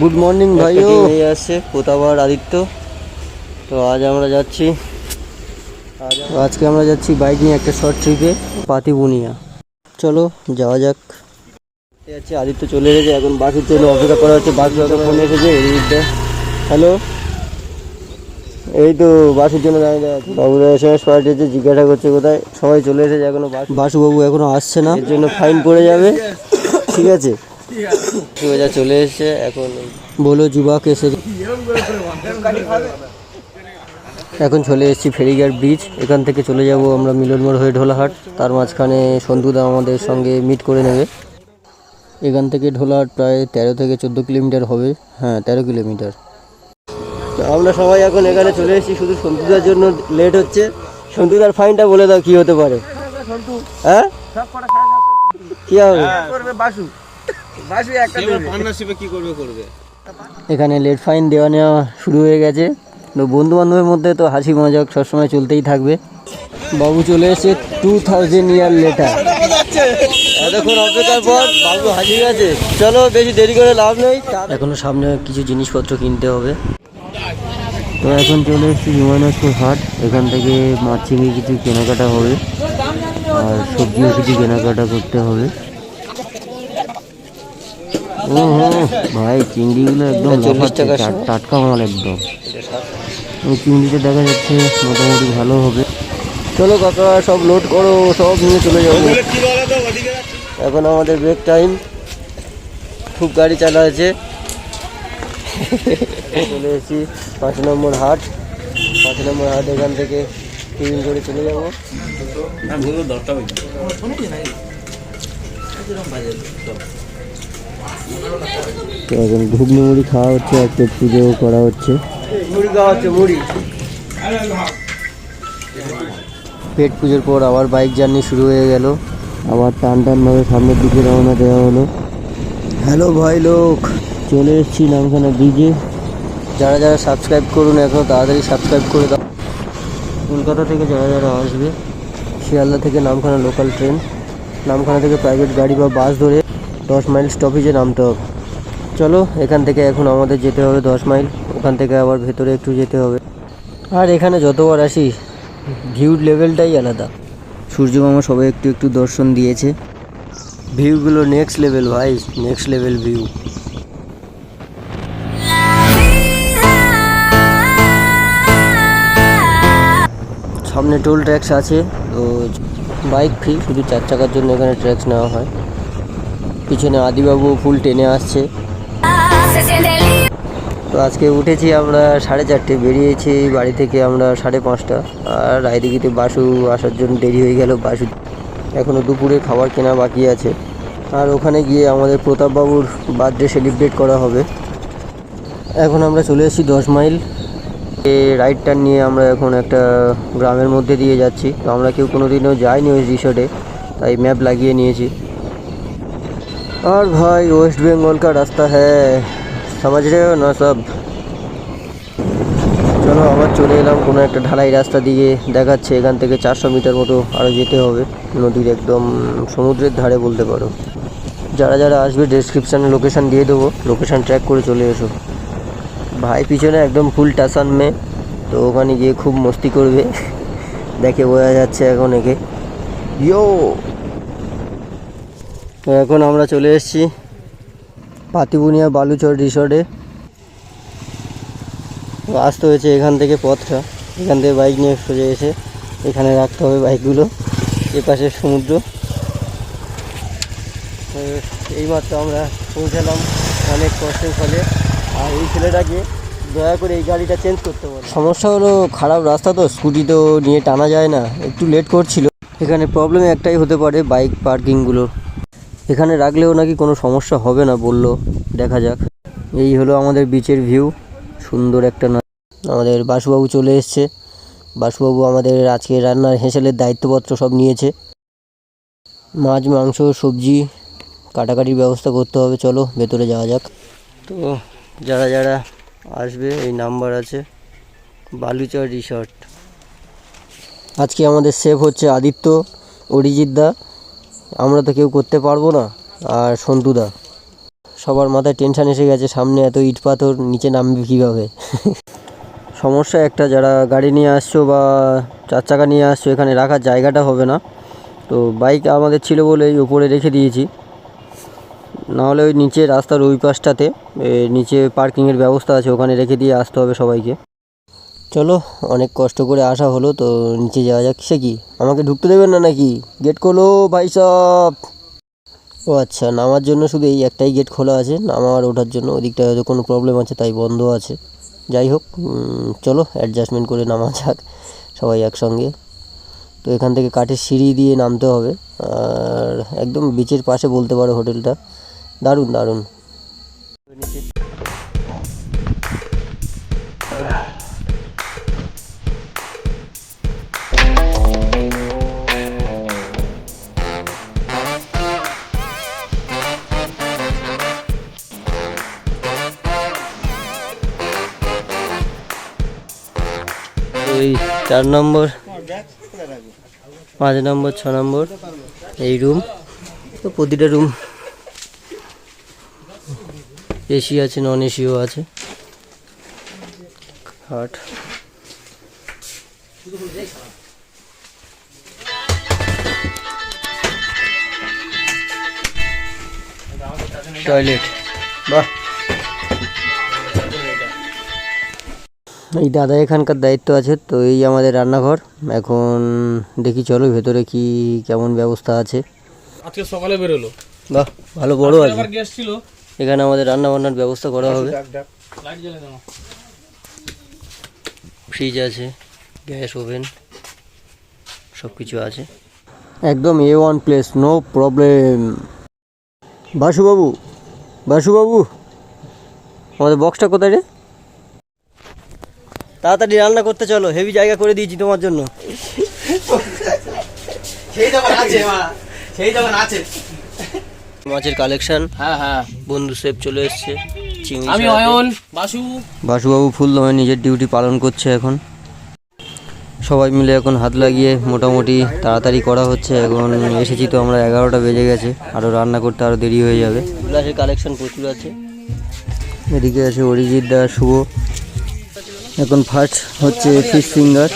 Good morning ভাইও এই আসছে কোথাবার আদিত্য। তো আজকে আমরা যাচ্ছি বাইক নিয়ে একটা শর্ট ট্রিপে পাতিবুনিয়া। চলো যাওয়া যাক। যাচ্ছে আদিত্য চলে এসেছে, এখন বাসের জন্য অপেক্ষা করা হচ্ছে। বাস ফোন এসেছে। হ্যালো, এই তো বাসের জন্য দাঁড়িয়ে আছে। বাবুরা SMS পাঠিয়েছে, জিজ্ঞাসা করছে কোথায়। সবাই চলে এসেছে, এখনো বাসুবাবু এখনো আসছে না, এর জন্য ফাইন পড়ে যাবে। ঠিক আছে, যা চলে এসছে। এখন বলো যুবক এসে এখন চলে এসেছি ফেরিঘাট ব্রিজ। এখান থেকে চলে যাব আমরা মিলনমোড় হয়ে ঢোলাহাট। তার মাঝখানে সন্তুদা আমাদের সঙ্গে মিট করে নেবে। এখান থেকে ঢোলাহাট প্রায় 13 থেকে 14 কিলোমিটার হবে। হ্যাঁ, 13 কিলোমিটার। তো আমরা সবাই এখন এখানে চলে এসেছি, শুধু সন্তুদার জন্য লেট হচ্ছে। সন্তুদার ফাইনটা বলে দাও কি হতে পারে। হ্যাঁ, কি হবে? এখানে লেট ফাইন দেওয়া নেওয়া শুরু হয়ে গেছে। তো বন্ধু বান্ধবের মধ্যে তো হাসি মজাক সবসময় চলতেই থাকবে। বাবু চলে এসে 2000 ইয়ার লেটার। এতক্ষণ অপেক্ষার পর বাবু হাজির আছে। চলো, বেশি দেরি করে লাভ নেই, এখনো সামনে কিছু জিনিসপত্র কিনতে হবে। তো এখন চলে এসেছি হিমায়নপুর হাট। এখান থেকে মাছ চিংড়ি কিছু কেনাকাটা হবে, আর সবজিও কিছু কেনাকাটা করতে হবে। ও ভাই, চিংড়িগুলো একদম টাটকা মাল একদম। চিংড়িটা দেখা যাচ্ছে মোটামুটি ভালো হবে। চলো কাকা, সব লোড করো, সব নিয়ে চলে যাবো। এখন আমাদের ব্রেক টাইম, খুব গাড়ি চালা আছে। চলে এসেছি 5 নম্বর হাট। 5 নম্বর হাট, এখান থেকে টিফিন করে চলে যাবো। তো এখন ঘুগনি মুড়ি খাওয়া হচ্ছে, আর পেট পুজোও করা হচ্ছে। পেট পুজোর পর আবার বাইক জার্নি শুরু হয়ে গেল। আবার টানভাবে সামনের দিকে রওনা দেওয়া হলো। হ্যালো ভাই লোক, চলে এসেছি নামখানা ব্রিজে। যারা যারা সাবস্ক্রাইব করুন এখনও, তাড়াতাড়ি সাবস্ক্রাইব করে দাও। কলকাতা থেকে যারা যারা আসবে, শিয়ালদা থেকে নামখানা লোকাল ট্রেন, নামখানা থেকে প্রাইভেট গাড়ি বা বাস ধরে 10 মাইল স্টপেজে নামতে হবে। চলো, এখান থেকে এখন আমাদের যেতে হবে 10 মাইল। ওখান থেকে আবার ভেতরে একটু যেতে হবে। আর এখানে যতবার আসি, ভিউর লেভেলটাই আলাদা। সূর্য মামা সবাই একটু একটু দর্শন দিয়েছে। ভিউগুলো নেক্সট লেভেল ভাই, নেক্সট লেভেল ভিউ। সামনে টোল ট্যাক্স আছে, তো বাইক ফ্রি, শুধু 4 চাকার জন্য এখানে ট্যাক্স নেওয়া হয়। পিছনে আদিবাবু ফুল টেনে আসছে। তো আজকে উঠেছি আমরা 4:30, বেরিয়েছি বাড়ি থেকে আমরা 5:30। আর রায়দিঘিতে বাসু আসার জন্য দেরি হয়ে গেল। বাসু এখনও দুপুরে খাবার কেনা বাকি আছে। আর ওখানে গিয়ে আমাদের প্রতাপবাবুর বার্থডে সেলিব্রেট করা হবে। এখন আমরা চলে এসেছি 10 মাইল। রাইড টার্ন নিয়ে আমরা এখন একটা গ্রামের মধ্যে দিয়ে যাচ্ছি। তো আমরা কেউ কোনো দিনও যাইনি ওই রিসর্টে, তাই ম্যাপ লাগিয়ে নিয়েছি। और भाई वेस्ट बंगाल का रास्ता है, समझ रहे हो ना सब। চলো আবার চলে এলাম কোনো একটা ঢালাই রাস্তা দিয়ে। দেখাচ্ছে এখান থেকে 400 মিটার মতো আরও যেতে হবে, নদীর একদম সমুদ্রের ধারে বলতে পারো। যারা যারা আসবে ডেসক্রিপশানে লোকেশান দিয়ে দেবো, লোকেশান ট্র্যাক করে চলে এসো। ভাই পিছনে একদম ফুল টাসান মেয়ে, তো ওখানে গিয়ে খুব মস্তি করবে, দেখে বোঝা যাচ্ছে এখন একে। ইয়ো, তো এখন আমরা চলে এসেছি পাতিবুনিয়া বালুচর রিসর্টে। আসতে হয়েছে এখান থেকে পথটা, এখান থেকে বাইক নিয়ে সোজা এসে এখানে রাখতে হবে বাইকগুলো। এপাশে সমুদ্র। এইমাত্র আমরা পৌঁছালাম অনেক কষ্টের ফলে। আর এই ছেলেটাকে দয়া করে এই গাড়িটা চেঞ্জ করতে পারে। সমস্যা হলো খারাপ রাস্তা, তো স্কুটি তো নিয়ে টানা যায় না, একটু লেট করছিল। এখানে প্রবলেম একটাই হতে পারে, বাইক পার্কিংগুলো। এখানে রাখলেও নাকি কোনো সমস্যা হবে না বললো, দেখা যাক। এই হলো আমাদের বিচের ভিউ, সুন্দর একটা না। আমাদের বাসুবাবু চলে এসছে। বাসুবাবু আমাদের আজকে রান্নার হেঁসেলের দায়িত্বপত্র সব নিয়েছে। মাছ মাংস সবজি কাটাকাটির ব্যবস্থা করতে হবে। চলো ভেতরে যাওয়া যাক। তো যারা যারা আসবে, এই নাম্বার আছে, বালুচর রিসর্ট। আজকে আমাদের সেফ হচ্ছে আদিত্য, অরিজিৎ দা, আমরা তো কেউ করতে পারবো না, আর সন্তুদা। সবার মাথায় টেনশান এসে গেছে, সামনে এত ইট পাথর, নিচে নামবে কীভাবে। সমস্যা একটা, যারা গাড়ি নিয়ে আসছো বা 4 চাকা নিয়ে আসছো এখানে রাখার জায়গাটা হবে না। তো বাইক আমাদের ছিল বলে এই উপরে রেখে দিয়েছি, নাহলে ওই নিচে রাস্তার ওই পাশটাতে নিচে পার্কিংয়ের ব্যবস্থা আছে, ওখানে রেখে দিয়ে আসতে হবে সবাইকে। চলো, অনেক কষ্ট করে আসা হলো, তো নিচে যাওয়া যাক। সে কি, আমাকে ঢুকতে দেবেন না নাকি? গেট খোলো ভাই সাব। ও আচ্ছা, নামার জন্য শুধু এই একটাই গেট খোলা আছে, নামার ওঠার জন্য ওদিকটা হয়তো কোনো প্রবলেম আছে তাই বন্ধ আছে। যাই হোক, চলো অ্যাডজাস্টমেন্ট করে নামা যাক সবাই একসঙ্গে। তো এখান থেকে কাঠের সিঁড়ি দিয়ে নামতে হবে, আর একদম বিচের পাশে বলতে পারো হোটেলটা। দারুণ দারুণ। ওই 4 নম্বর, 5 নম্বর, 6 নম্বর এই রুম। তো প্রতিটা রুম এসি আছে, নন এসিও আছে। খাট, টয়লেট, বাহ। এই দাদা এখানকার দায়িত্ব আছে, তো এই আমাদের রান্নাঘর। এখন দেখি, চলো ভেতরে কি কেমন ব্যবস্থা আছে। আজকে সকালে বেরোলো, বাহ, ভালো বড় আছে। আবার গ্যাস ছিল, এখানে আমাদের রান্না বান্নার ব্যবস্থা করা হবে। লাইট জ্বালে দাও। ফ্রিজ আছে, গ্যাস ওভেন সব কিছু আছে, একদম A1 প্লেস, নো প্রবলেম। বাসুবাবু, বাসুবাবু, আমাদের বক্সটা কোথায় রে? তাড়াতাড়ি রান্না করতে চলো, হেভি জায়গা করে দিয়েছি তোমার জন্য। মাছের কালেকশন, হ্যাঁ হ্যাঁ, বন্ধু শেফ চলে এসছে। আমি অয়ন, বাসু। বাসুবাবু ফুলদমে নিজের ডিউটি পালন করছে এখন। সবাই মিলে এখন হাত লাগিয়ে মোটামুটি তাড়াতাড়ি করা হচ্ছে। এখন এসেছি তো আমরা, 11টা বেজে গেছে, আরও রান্না করতে আরও দেরি হয়ে যাবে। গ্লাসের কালেকশন প্রচুর আছে। এদিকে আছে অরিজিৎ দা, শুভ। এখন ফার্স্ট হচ্ছে fish finger.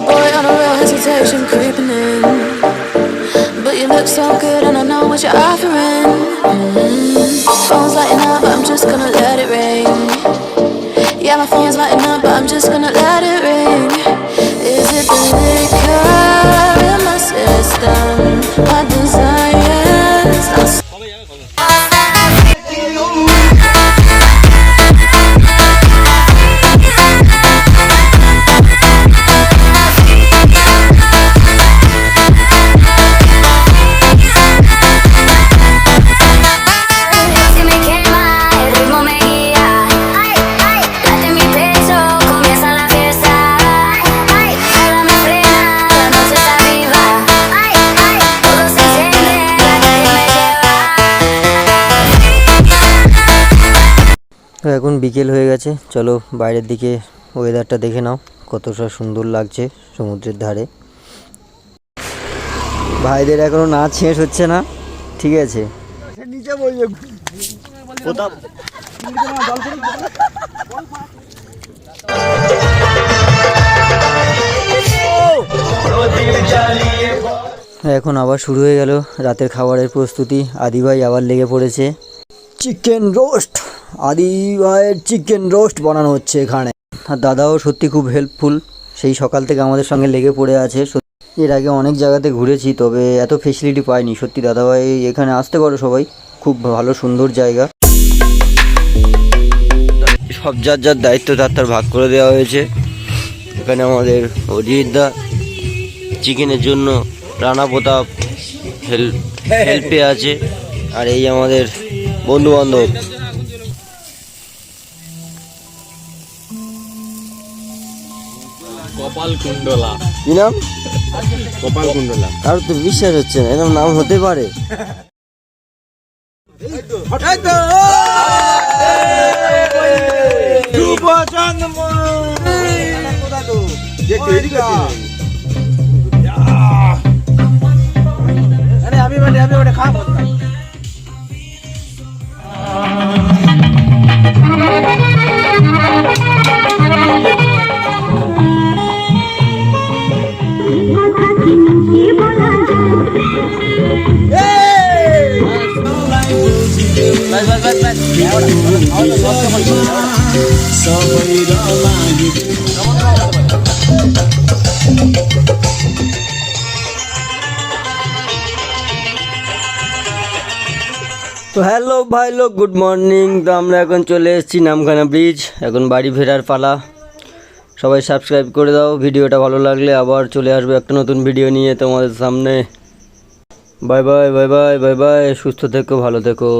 Boy, on a real hesitation creeping in, but you look so good and I know what you're offering. Phone's lighting up, but I'm just gonna let it ring. Yeah, my phone's lighting up, but I'm just gonna let it ring. Is it the liquor in my system? My desires not so. তো এখন বিকেল হয়ে গেছে, চলো বাইরের দিকে ওয়েদারটা দেখে নাও, কতটা সুন্দর লাগছে সমুদ্রের ধারে। ভাইদের এখনো নাচ শেষ হচ্ছে না, ঠিক আছে। এখন আবার শুরু হয়ে গেল রাতের খাবারের প্রস্তুতি। আদি ভাই আবার লেগে পড়েছে চিকেন রোস্ট। আদি ভাইয়ের চিকেন রোস্ট বানানো হচ্ছে এখানে। আর দাদাও সত্যি খুব হেল্পফুল, সেই সকাল থেকে আমাদের সঙ্গে লেগে পড়ে আছে। এর আগে অনেক জায়গাতে ঘুরেছি, তবে এত ফেসিলিটি পাইনি। সত্যি দাদাভাই, এখানে আসতে পারো সবাই, খুব ভালো সুন্দর জায়গা। সব যার যার দায়িত্ব তার ভাগ করে দেওয়া হয়েছে। এখানে আমাদের অজিত দা চিকেনের জন্য, রানা প্রতাপ হেল্পে আছে, আর এই আমাদের বন্ধু বান্ধব। কপাল কুণ্ডলা, কি নাম? কপাল কুণ্ডলা। আর তো বিশ্বাস হচ্ছে না এরকম নাম হতে পারে। তো হ্যালো ভাই লোক, গুড মর্নিং। তো আমরা এখন চলে এসেছি নামখানা ব্রিজ, এখন বাড়ি ফেরার পালা। সবাই সাবস্ক্রাইব করে দাও, ভিডিওটা ভালো লাগলে আবার চলে আসবে একটা নতুন ভিডিও নিয়ে তোমাদের সামনে। Bye bye bye bye bye bye, সুস্থ থেকো, ভালো থেকো।